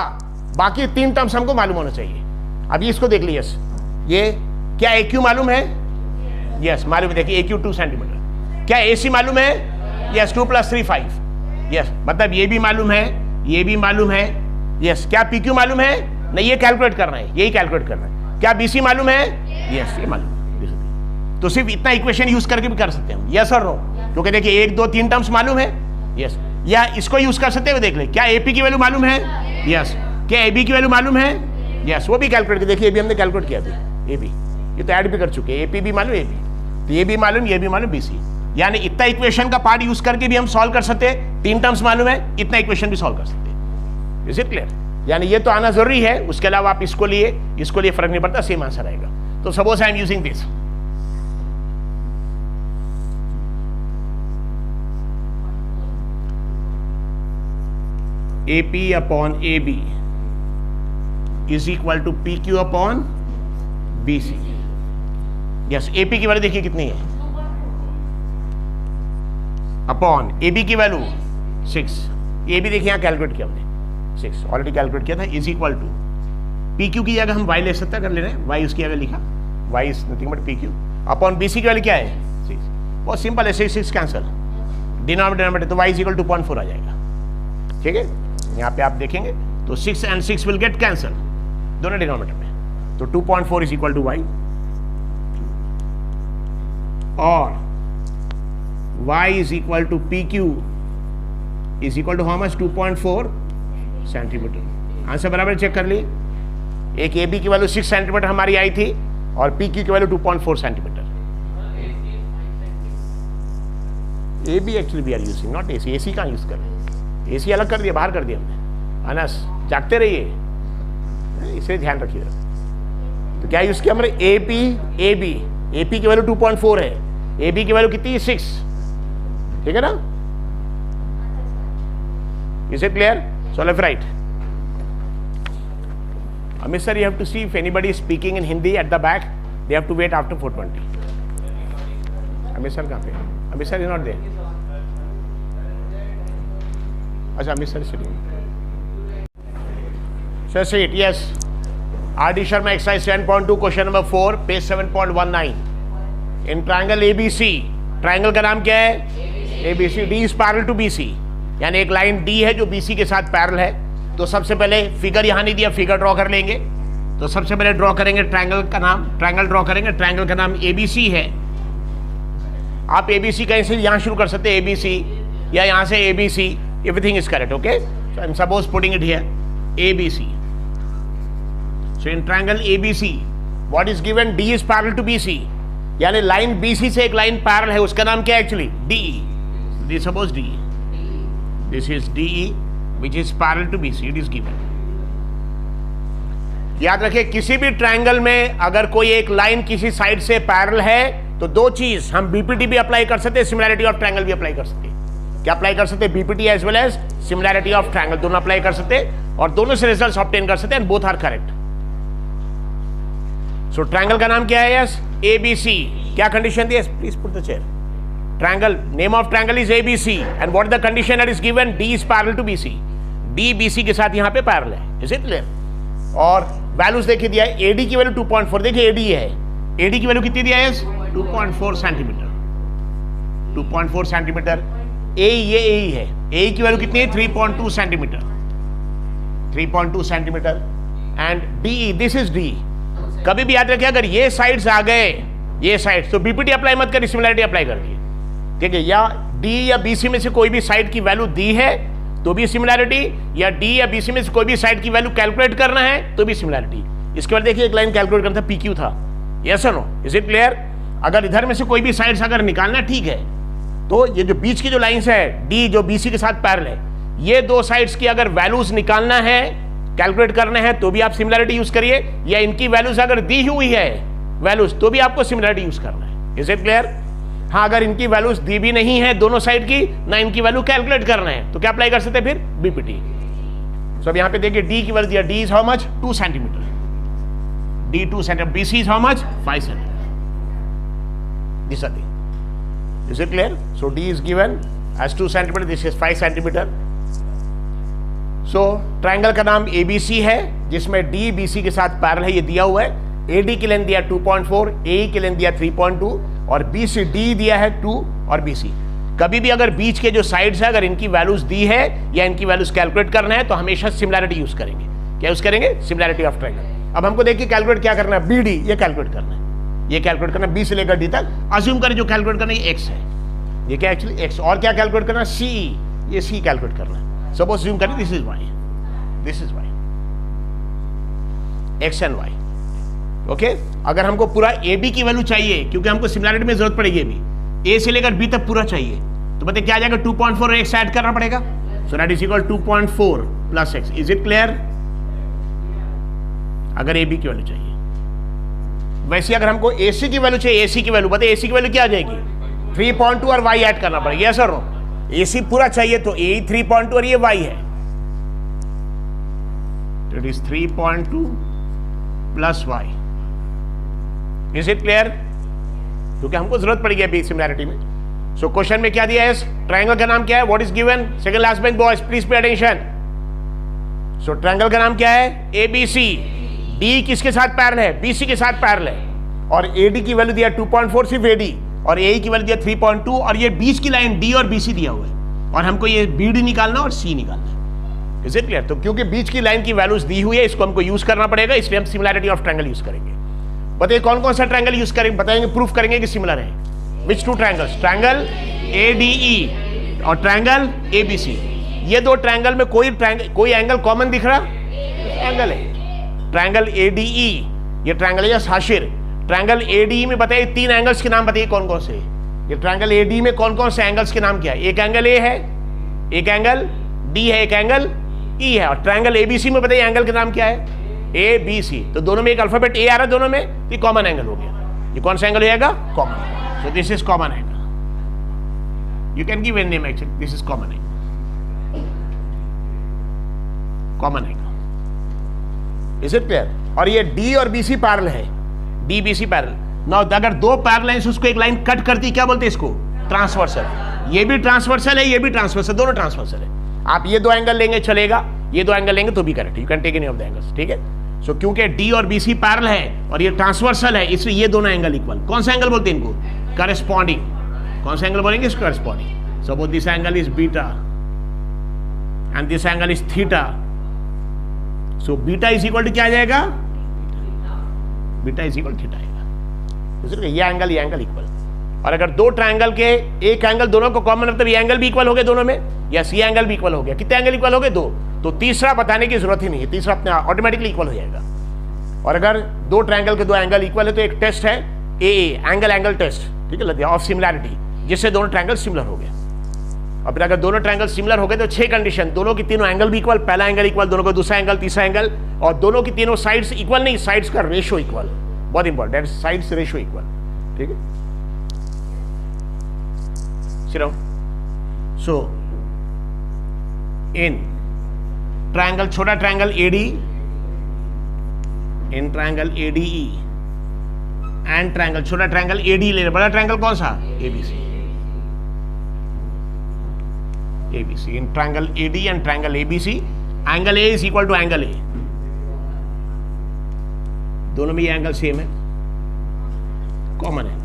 A: बाकी 3 टर्म्स हमको मालूम होना चाहिए। अभी इसको देख लीजिए, ये क्या AQ मालूम है? यस मालूम है, देखिए AQ 2 सेंटीमीटर। क्या AC मालूम है? यस 2 + 3 5। यस मतलब ये भी मालूम है, ये भी मालूम है। यस क्या PQ मालूम है? नहीं, ये कैलकुलेट करना है, यही कैलकुलेट करना है। क्या BC मालूम है? यस ये मालूम है। तो सिर्फ इतना इक्वेशन यूज करके भी कर सकते हैं हम, यस और नो, क्योंकि देखिए 1 2 3 टर्म्स मालूम है। यस या इसको यूज कर सकते हैं, देख ले क्या AP की वैल्यू मालूम है? यस क्या AB की वैल्यू मालूम है? यस वो भी कैलकुलेट कर, देखिए AB हमने कैलकुलेट किया अभी, AB ये तो ऐड भी कर चुके हैं। AP भी मालूम, AB तो ये भी मालूम, ये भी मालूम, BC। यानी इतना इक्वेशन का पार्ट यूज करके भी हम सॉल्व कर सकते हैं। 3 टर्म्स मालूम है, इतना इक्वेशन भी सॉल्व कर सकते हैं। Is it clear? यानी ये तो आना जरूरी है, उसके अलावा आप इसको लिए फर्क नहीं पड़ता, सेम आंसर आएगा। तो suppose I am using this, AP upon AB is equal to PQ upon BC। Yes AP की वैल्यू देखिए कितनी है, अपॉन AB की वैल्यू 6। AB देखिए यहां कैलकुलेट किया हमने, 6 ऑलरेडी कैलकुलेट किया था, इज इक्वल टू PQ की जगह हम Y ले सकते हैं, अगर ले रहे हैं Y उसकी जगह लिखा, Y is nothing but PQ upon BC की वैल्यू क्या है 6। बहुत सिंपल है, 6 कैंसल, डिनोमिनेटर तो Y इज इक्वल 2.4 आ जाएगा। ठीक है, यहाँ पे आप देखेंगे तो 6 and 6 विल गेट कैंसल, दोनों डिनोमिनेटर में, तो 2.4 इज इक्वल टू Y और Y is equal to PQ is equal to how much 2.4 centimetre. Answer बराबर चेक कर लिए, एक AB की वैल्यू 6 सेंटीमीटर हमारी आई थी और PQ की value 2.4 centimetre. AB actually we are using not AC, AC कहाँ यूज कर रहे हैं, AC अलग कर दिया, बाहर कर दिया हमने। अनस जागते रहिए, इसे ध्यान रखिए। तो क्या यूज किया हमने, AB की वैल्यू 2.4 है, AB की वैल्यू कितनी है 6, ठीक है ना? Is it clear? So left right. Amit sir, you have to see if anybody is speaking in Hindi at the back. They have to wait after 4:20. Amit sir कहाँ पे? Amit sir is not there. अच्छा Amit sir is sitting. Sir sit. Yes. R.D. Sharma exercise 10.2 question number 4 page 7.19. In triangle ABC, triangle का नाम क्या है? ABC. D is parallel to BC. यानी एक line D है जो BC के साथ पैरेलल है। तो सबसे पहले फिगर यहां नहीं दिया, फिगर ड्रॉ कर लेंगे। तो सबसे पहले ड्रॉ करेंगे ट्रायंगल का नाम, ट्रायंगल ड्रॉ करेंगे, ट्रायंगल का नाम ABC है। आप ABC कहीं से यहां शुरू कर सकते हैं, ABC या यहां से ABC, everything is correct, okay? So I am suppose putting it here ABC। So in triangle ABC what is given, D is parallel to BC, यानी लाइन BC से एक लाइन पैरेलल है, उसका नाम क्या है actually, DE। Suppose DE, this is DE which is parallel to BC, it is given। याद रखिए किसी भी ट्रायंगल में अगर कोई एक लाइन किसी साइड से पैरेलल है तो दो चीज, हम BPT भी अप्लाई कर सकते हैं, सिमिलैरिटी ऑफ ट्रायंगल भी अप्लाई कर सकते हैं। क्या अप्लाई कर सकते हैं? BPT as well as similarity of triangle, दोनों अप्लाई कर सकते हैं और दोनों से रिजल्ट्स ऑब्टेन कर सकते हैं, both are correct. So triangle का नाम क्या है? Yes ABC। क्या कंडीशन दी है? Please put the chair. Triangle, name of triangle is ABC and what is the condition that is given? D is parallel to BC. D BC के साथ यहाँ पे पैरेलल है, is it clear? और values देखिए दिया है, AD की वैल्यू 2.4, देखिए AD है, AD की वैल्यू कितनी दिया है? 2.4 सेंटीमीटर, 2.4 सेंटीमीटर। AE ये AE है, AE की वैल्यू कितनी है? 3.2 centimetre, 3.2 centimetre. And DE, this is D। कभी भी याद रखिए अगर ये साइड्स आ गए, ये साइड्स, तो BPT अप्लाई मत करिए, सिमिलैरिटी अप्लाई करिए, ठीक है? या D या BC में से कोई भी साइड की वैल्यू दी है तो भी सिमिलैरिटी, या D या BC में से कोई भी साइड की वैल्यू कैलकुलेट करना है तो भी सिमिलैरिटी। इसके बाद देखिए एक लाइन कैलकुलेट करना था, PQ था, यस और नो, इज इट क्लियर? अगर इधर में से कोई भी साइड्स अगर निकालना ठीक है तो ये जो बीच की जो लाइन्स है D जो BC के साथ पैरेलल है, ये दो साइड्स की अगर वैल्यूज निकालना है, कैलकुलेट करना है तो भी आप सिमिलैरिटी यूज करिए, या इनकी वैल्यूज अगर दी हुई है वैल्यूज तो भी आपको सिमिलैरिटी यूज करना है, इज इट क्लियर? हाँ, अगर इनकी वैल्यूज दी भी नहीं है दोनों साइड की, ना इनकी वैल्यू कैलकुलेट करना है, तो क्या अप्लाई कर सकते हैं फिर? BPT। सो अब यहाँ पे देखिए D की वैल्यू दिया, D is how much? 2 centimetre. D 2 centimeter, BC is how much? 5 centimeter. These are the. Is it clear? So D is given as 2 centimeter, this is 5 centimeter. So triangle का नाम ABC है, जिसमें D BC के साथ parallel है, ये दिया हुआ है। AD की लेंथ दिया 2.4, AE की लेंथ दिया 3.2 और BCD दिया है 2 और BC। कभी भी अगर बीच के जो साइड्स है, अगर इनकी वैल्यूज दी है या इनकी वैल्यूज कैलकुलेट करना है, तो हमेशा सिमिलैरिटी यूज करेंगे। क्या यूज करेंगे? Similarity of triangle. अब हमको देखिए कैलकुलेट क्या करना है, BD ये कैलकुलेट करना है, ये कैलकुलेट करना है B से लेकर D तक। अज्यूम करें जो कैलकुलेट करना है X है, ये क्या एक्चुअली X, और क्या कैलकुलेट करना है CE, ये C कैलकुलेट करना है। सपोज अज्यूम करें this is Y, this is Y, X and Y। Okay अगर हमको पूरा AB की वैल्यू चाहिए, क्योंकि हमको सिमिलैरिटी में जरूरत पड़ेगी, A से लेकर B तक पूरा चाहिए, तो बताइए क्या आ जाएगा? 2.4 और X ऐड करना पड़ेगा। So that is equal 2.4 plus X। Is it clear? अगर AB की वैल्यू चाहिए। वैसे अगर हमको AC की वैल्यू चाहिए, AC की वैल्यू बताइए, AC की वैल्यू क्या आ जाएगी? 3.2 और Y ऐड करना पड़ेगा। यस और नो? AC पूरा चाहिए तो A 3.2 और ये Y है, तो it is 3.2 plus Y। Is it clear? क्योंकि हमको जरूरत पड़ेगी अभी सिमिलैरिटी में। सो क्वेश्चन में क्या दिया है? ट्रायंगल का नाम क्या है? What is given? Second last bench boys please pay attention. So triangle का नाम क्या है? ABC। D किसके साथ पैरेलल है? BC के साथ पैरेलल है। और AD की वैल्यू दिया 2.4 सिर्फ AD, और AE की वैल्यू दिया 3.2, और ये बीच की लाइन D और BC दिया हुआ है, और हमको ये BD निकालना और C निकालना है। Is it clear? तो क्योंकि बीच की लाइन की वैल्यूज दी हुई है, इसको हमको यूज करना पड़ेगा, इसलिए हम सिमिलैरिटी ऑफ ट्रायंगल यूज करेंगे। बताइए कौन कौन सा ट्रायंगल यूज करेंगे, बताएंगे, प्रूफ करेंगे कि सिमिलर है। विच टू ट्रायंगल्स? ट्रायंगल ADE और ट्रायंगल ABC। ये दो ट्रायंगल में कोई एंगल कॉमन दिख रहा? एंगल है ट्रायंगल ADE, ये ट्रायंगल है हाशिर। ट्रायंगल ADE में बताइए 3 एंगल्स के नाम बताइए कौन कौन से। ये ट्रायंगल ADE में कौन कौन से एंगल्स के नाम क्या है? एक एंगल A है, एक एंगल D है, एक एंगल E है। और ट्रायंगल ABC में बताइए एंगल का नाम क्या है? ABC। तो दोनों में एक अल्फाबेट A आ रहा है, दोनों में, ये कॉमन एंगल हो गया। ये कौन सा एंगल हो जाएगा? Common. So this is common angle. You can give any name actually, this is common angle, common angle. Is it clear? और ये D और BC पैरेलल है, D BC पैरेलल। नाउ अगर दो पैरेलल हैं, उसको एक लाइन कट करती, क्या बोलते हैं इसको? ट्रांसवर्सल। ये भी ट्रांसवर्सल है, ये भी ट्रांसवर्सल, दोनों ट्रांसवर्सल है। आप ये दो एंगल लेंगे चलेगा, ये दो एंगल लेंगे तो भी correct, you can take any of the angles. ठीक है? सो क्योंकि D और BC पैरेलल है और ये ट्रांसवर्सल है, इसलिए ये दोनों एंगल इक्वल। कौन सा एंगल बोलते हैं इनको? करस्पॉन्डिंग। कौन सा एंगल बोलेंगे इसको? Corresponding. Suppose this angle is beta and this angle is theta. So beta is equal to क्या आ जाएगा? बीटा इज इक्वल थीटा आएगा। ये एंगल इक्वल। और अगर दो ट्रायंगल के एक एंगल दोनों को कॉमन है, तो ये एंगल भी इक्वल हो गए दोनों में, यस ये एंगल भी इक्वल हो गया। कितने एंगल इक्वल हो गए? 2। तो तीसरा बताने की जरूरत ही नहीं है, तीसरा अपने ऑटोमेटिकली इक्वल हो जाएगा। और अगर दो ट्रायंगल के दो एंगल इक्वल है, तो एक टेस्ट है AA एंगल टेस्ट, ठीक है, ऑफ सिमिलैरिटी, जिससे दोनों ट्रायंगल सिमिलर हो गए। और फिर अगर दोनों ट्रायंगल सिमिलर हो गए तो 6 कंडीशन, दोनों की तीनों एंगल भी इक्वल, पहला एंगल इक्वल, दोनों का दूसरा एंगल, तीसरा एंगल, और दोनों की तीनों साइड्स इक्वल नहीं, साइड्स का रेशियो इक्वल, बहुत इंपॉर्टेंट, साइड्स रेशियो इक्वल। ठीक है? सो इन ट्रायंगल, छोटा triangle AD, in triangle ADE and triangle, छोटा ट्रायंगल AD ले, बड़ा ट्रायंगल कौन सा? ABC। In triangle AD and triangle ABC, angle A is equal to angle A, दोनों में ये एंगल सेम है, कॉमन है,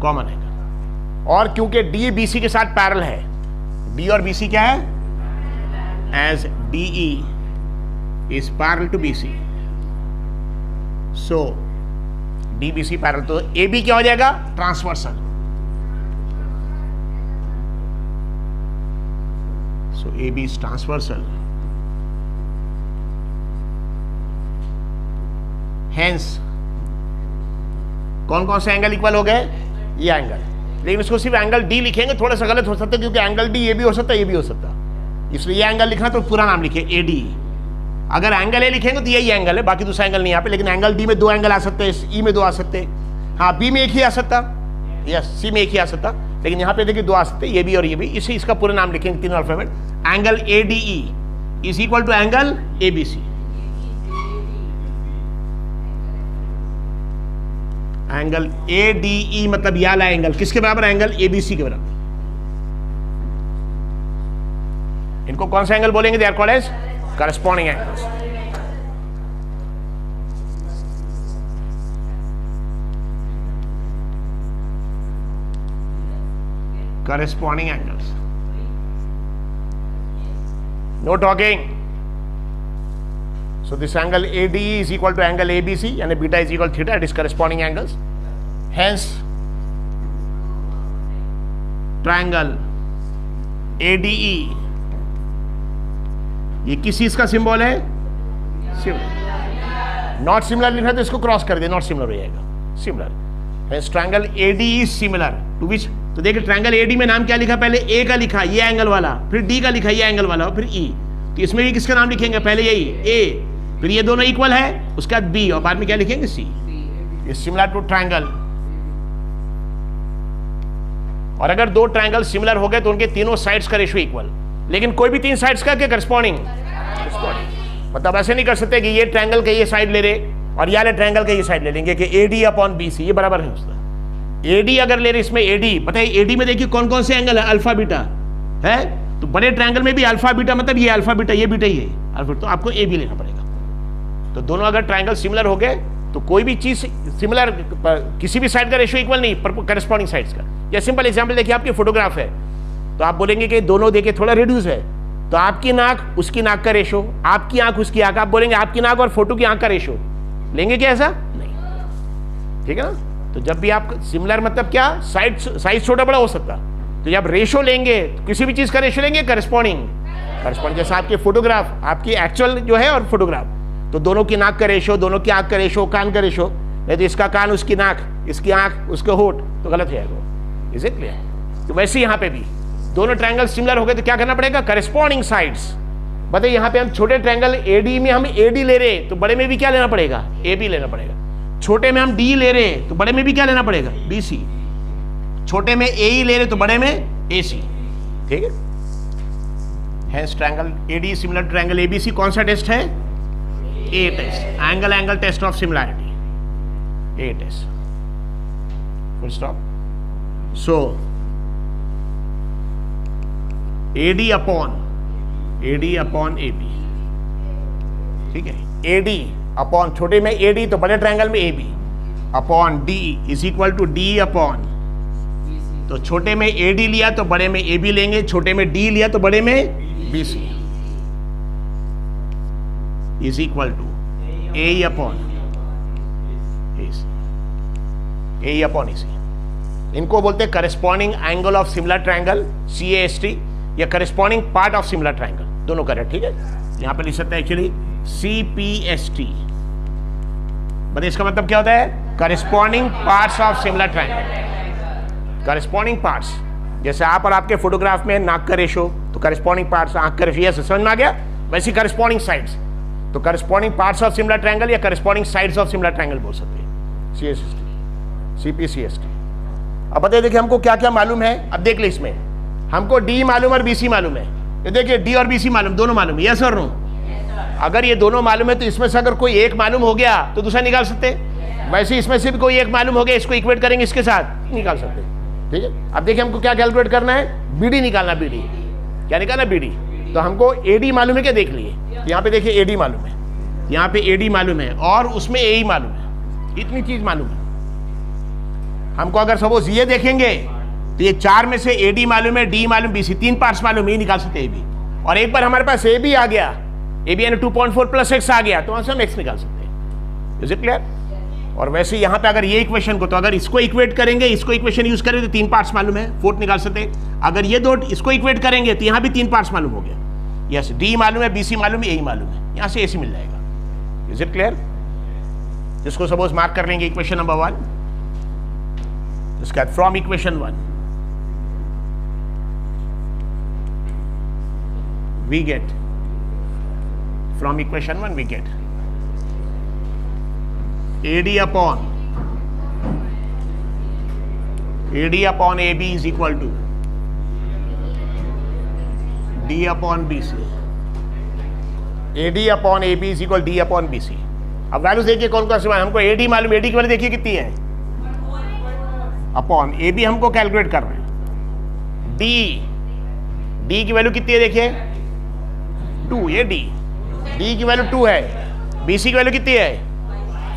A: कॉमन एंगल। और क्योंकि D BC के साथ पैरेलल है, D और BC क्या है? As DE is parallel to BC, so D BC parallel, तो AB क्या हो जाएगा? Transversal. So AB is transversal, hence कौन कौन से एंगल इक्वल हो गए? ये एंगल। लेकिन इसको सिर्फ एंगल D लिखेंगे, थोड़ा सा गलत हो सकता है, क्योंकि एंगल D ये भी हो सकता है, ये भी हो सकता है, इसलिए ये एंगल लिखना तो पूरा नाम लिखे AD। अगर एंगल A लिखेंगे तो यही एंगल है, बाकी दूसरा एंगल नहीं यहाँ पे। लेकिन एंगल D में 2 एंगल आ सकते हैं, E में 2 आ सकते हैं, हाँ B में एक ही आ सकता, यस C में एक ही आ सकता, लेकिन यहाँ पे देखिए 2 आ सकते, ये भी और ये भी, इसे इसका पूरा नाम लिखेंगे, तीनों alphabet. Angle ADE is equal to angle ABC। Angle ADE मतलब ये वाला एंगल किसके बराबर? एंगल ABC के बराबर। इनको कौन सा एंगल बोलेंगे? They are called as corresponding angles. Corresponding angles. No talking. So this angle ADE is equal to angle ABC and beta is equal to theta. It is corresponding angles. Hence, triangle ADE ये किस चीज का symbol है? Not similar लिखा तो इसको cross कर दे, not similar हो जाएगा, similar. Hence triangle ADE is similar to which? तो देखिए ट्रायंगल AD में नाम क्या लिखा? पहले A का लिखा ये एंगल वाला, फिर D का लिखा ये एंगल वाला, और फिर E। तो इसमें भी किसका नाम लिखेंगे? पहले यही A, फिर ये दोनों इक्वल है, उसके बाद B, और बाद में क्या लिखेंगे? C। ये सिमिलर टू ट्रायंगल। और अगर दो ट्रायंगल सिमिलर हो गए तो उनके तीनों साइड्स का रेशियो इक्वल, लेकिन कोई भी तीन साइड्स का क्या? करस्पॉन्डिंग। मतलब ऐसे नहीं कर सकते कि ये ट्रायंगल के ये साइड ले रहे और ये वाले ट्रायंगल के ये साइड ले लेंगे कि AD अपॉन BC ये बराबर है उसका। AD अगर ले रहे इसमें AD, बताइए AD में देखिए कौन कौन से एंगल है? अल्फा बीटा है, तो बड़े ट्रायंगल में भी अल्फा बीटा मतलब ये अल्फा बीटा, ये बीटा, ये अल्फा, तो आपको AB लेना पड़ेगा। तो दोनों अगर ट्रायंगल सिमिलर हो गए तो कोई भी चीज सिमिलर, किसी भी साइड का रेशियो इक्वल नहीं, पर करस्पॉन्डिंग साइड्स का। या सिंपल एग्जांपल देखिए, आपकी फोटोग्राफ है तो आप बोलेंगे कि दोनों देखिए थोड़ा रिड्यूस है, तो आपकी नाक उसकी नाक का रेशो, आपकी आंख उसकी आंख, आप बोलेंगे आपकी नाक और फोटो की आंख का रेशो लेंगे क्या? ऐसा नहीं, ठीक है ना। तो जब भी आप सिमिलर मतलब क्या? साइज छोटा बड़ा हो सकता, तो जब रेशो लेंगे तो किसी भी चीज का रेशो लेंगे करस्पॉन्डिंग। जैसे आपकी फोटोग्राफ, आपकी एक्चुअल जो है और फोटोग्राफ, तो दोनों की नाक का रेशो, दोनों की आंख का रेशो, कान का रेशो, नहीं तो इसका कान उसकी नाक, इसकी आंख उसके होठ, तो गलत है वो। Is it clear? तो वैसे यहाँ पे भी दोनों ट्रायंगल सिमिलर हो गए तो क्या करना पड़ेगा? Corresponding sides. बताइए यहाँ पे हम छोटे ट्रायंगल AD में हम AD ले रहे, तो बड़े में भी क्या लेना पड़ेगा? AB लेना पड़ेगा। छोटे में हम D ले रहे तो बड़े में भी क्या लेना पड़ेगा? BC। छोटे में AE ले रहे तो बड़े में AC। ठीक है। Hence triangle AD similar triangle ABC कौन सा टेस्ट है? A test, angle test of similarity, A test, full stop. So AD upon AB, ठीक है। AD अपॉन छोटे में AD तो बड़े ट्रायंगल में AB upon D is equal to D upon, तो छोटे में AD लिया तो बड़े में AB लेंगे, छोटे में D लिया तो बड़े में BC is equal to AE upon AC। इनको बोलते हैं corresponding angle of similar triangle, CAST, या corresponding part of similar triangle, दोनों करेक्ट। ठीक है, यहां पे लिख सकते हैं एक्चुअली CPST। बताइए इसका मतलब क्या होता है? Corresponding parts of similar triangle. Corresponding parts, जैसे आप और आपके फोटोग्राफ में नाक का रेशो, तो करस्पॉन्डिंग पार्ट्स आंख का रेशो, ये समझ में आ गया? वैसे करस्पॉन्डिंग साइड्स, तो corresponding parts of similar triangle या corresponding sides of similar triangle बोल सकते हैं, CST, CPCST। अब बताइए देखिए हमको क्या क्या मालूम है। अब देख ले, इसमें हमको D मालूम और BC मालूम है। ये देखिए D और BC मालूम, दोनों मालूम है, यस और नो? अगर ये दोनों मालूम है तो इसमें से अगर कोई एक मालूम हो गया तो दूसरा निकाल सकते। वैसे इसमें से भी कोई एक मालूम हो गया, इसको इक्वेट करेंगे इसके साथ, निकाल सकते। ठीक है, अब देखिए हमको क्या कैलकुलेट करना है? BD निकालना। BD क्या निकालना? BD। तो हमको AD मालूम है क्या? देख लिए, यहाँ पे देखिए AD मालूम है, यहाँ पे AD मालूम है, और उसमें AE मालूम है, इतनी चीज मालूम है हमको। अगर सपोज ये देखेंगे तो ये चार में से AD मालूम है, D मालूम, BC, तीन पार्ट्स मालूम है, ये निकाल सकते हैं AB। और एक बार हमारे पास AB आ गया, AB यानी 2.4 प्लस x आ गया, तो वहां से हम x निकाल सकते हैं। Is it clear? और वैसे यहाँ पे अगर ये इक्वेशन को, तो अगर इसको इक्वेट करेंगे, इसको इक्वेशन यूज करें तो तीन पार्ट्स मालूम है, फोर्थ निकाल सकते हैं। अगर ये दो इसको इक्वेट करेंगे तो यहाँ भी तीन पार्ट्स मालूम हो गया। यस, D मालूम है, BC मालूम है, AE मालूम है, यहाँ से AC मिल जाएगा। Is it clear? जिसको सपोज मार्क कर लेंगे इक्वेशन नंबर 1, इसका from equation 1 we get, from equation 1 we get AD upon AB is equal to D upon BC। AD upon AB is equal D upon BC। अब values देखिए कौन कौन से, हमको AD मालूम, AD की वैल्यू देखिए कितनी है? अपॉन ए बी हमको कैलकुलेट करना है। डी की वैल्यू कितनी है देखिए 2, ये डी की वैल्यू 2 है, BC की वैल्यू कितनी है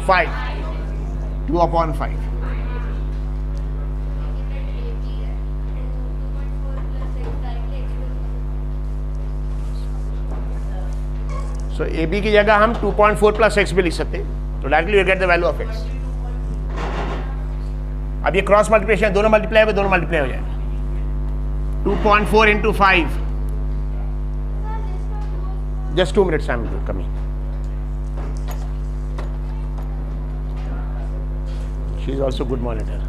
A: 5, 2/5। सो ए बी की जगह हम 2.4 प्लस एक्स भी लिख सकते हैं, तो directly you get the value of x. अब ये क्रॉस मल्टीप्लिकेशन, दोनों मल्टीप्लाई हो जाएगा 2.4 into 5। Just 2 minutes, I'm coming. She is also good monitor.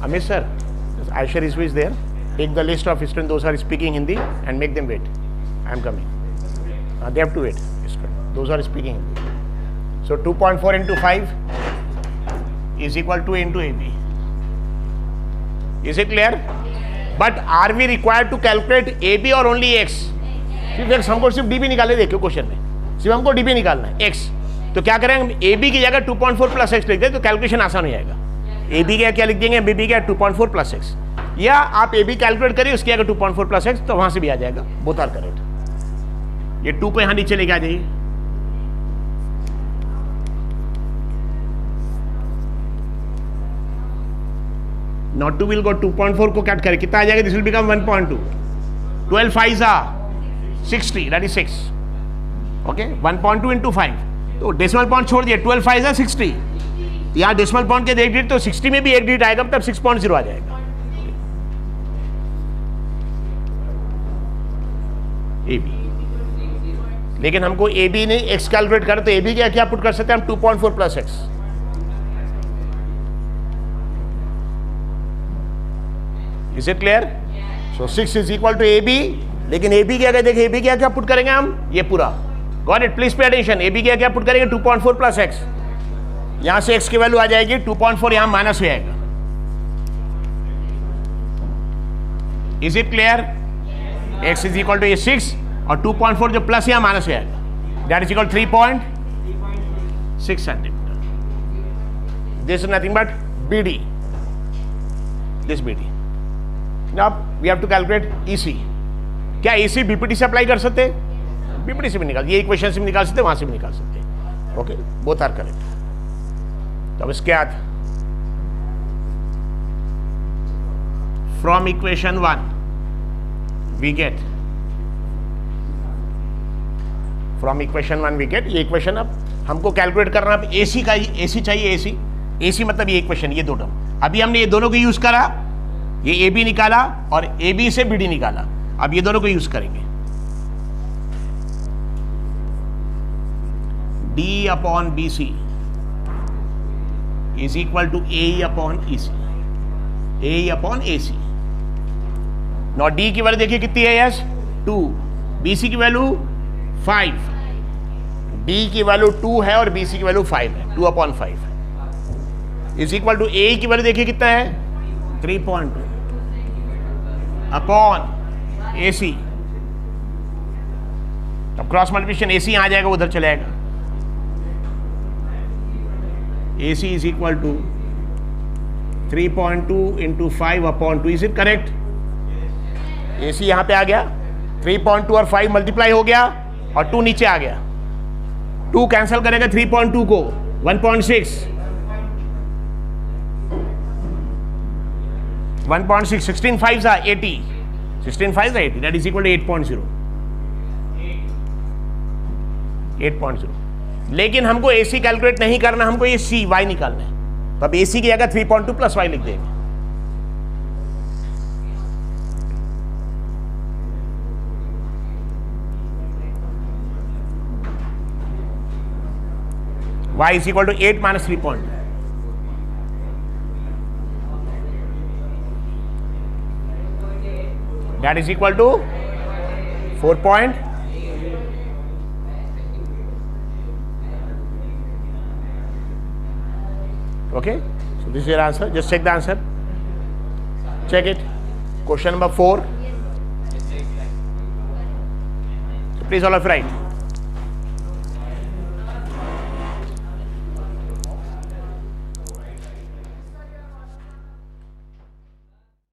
A: Amit sir, Aisha Rizvi is there. Take the list of students, those are speaking Hindi, and make them wait. I am coming. They have to wait. Those are speaking Hindi. So 2.4 into 5 is equal to into AB. Is it clear? But are we required to calculate AB or only X? सिर्फ हमको सिर्फ DB निकाले, देखियो question में सिर्फ हमको DB निकालना है, X। तो क्या करें हम AB की जगह 2.4 प्लस एक्स लिख दें, तो कैलकुलेशन आसान हो जाएगा। AB का क्या लिख देंगे, BB का 2.4 प्लस एक्स, या आप AB कैलकुलेट करिए उसकी जगह 2.4 प्लस एक्स, तो वहां से भी आ जाएगा, बोथ आर करेक्ट। ये 2 को यहां नीचे लेके आ जाइए। नॉट टू विल गो 2.4 को कट करें, कितना आ जाएगा, this will become 1.2, 12 5 60, that is 6, okay, 1.2 into 5, तो डेसिमल पॉइंट छोड़ दिए, 12 5 60, यहाँ डेसिमल पॉइंट के 1 डिजिट, तो 60 में भी 1 डिजिट आएगा, तब 6.0 आ जाएगा। AB, लेकिन हमको AB ने X कैलकुलेट कर, तो AB क्या पुट कर सकते हैं हम, 2.4 plus x. Is it clear? So 6 is equal to AB, लेकिन AB क्या कहते हैं, AB क्या पुट करेंगे हम, ये पूरा, got it, please pay attention. AB क्या पुट करेंगे 2.4 प्लस एक्स, यहां से x की वैल्यू आ जाएगी 2.4, यहां माइनस हो जाएगा। Is it clear? x is equal to ये 6 और 2.4 जो प्लस यहां माइनस हो जाएगा, that is equal 3.6 centimetre. This is nothing but BD, this BD। Now we have to calculate EC। क्या EC BPT से अप्लाई कर सकते हैं? BPT से भी निकाल, ये इक्वेशन से भी निकाल सकते हैं, वहां से भी निकाल सकते हैं, ओके, बोथ आर करेक्ट। तो अब इसके बाद from equation 1 we get, from equation 1 we get, ये इक्वेशन अब हमको कैलकुलेट करना, अब AC का, AC चाहिए, AC मतलब ये इक्वेशन, ये दो टर्म, अभी हमने ये दोनों को यूज करा, ये AB निकाला और AB से BD निकाला, अब ये दोनों को यूज करेंगे। D upon BC is equal to AE upon EC, AE upon AC। Now D की वैल्यू देखिए कितनी है, यस 2, BC की वैल्यू 5, D की वैल्यू 2 है और BC की वैल्यू 5 है, 2/5 इज इक्वल टू AE की वैल्यू देखिए कितना है 3.2 अपॉन AC। अब क्रॉस मल्टीप्लिकेशन AC यहां आ जाएगा, उधर चले जाएगा, AC is equal to 3.2 into 5/2। Is it correct? AC यहां पे आ गया, 3.2 और 5 मल्टीप्लाई हो गया और 2 नीचे आ गया, 2 कैंसिल करेगा 3.2 को, 1.6, 1.6, 16 5 80, 16 5 80, that is equal to 8.0, 8.0। लेकिन हमको AC कैलकुलेट नहीं करना, हमको ये C Y निकालना है, तो अब AC की जगह 3.2 प्लस Y लिख देंगे। Y is equal to 8 minus 3.2, that is equal to 4 point, okay, so this is your answer. Just check the answer, check it. Question number 4, so please all of you write.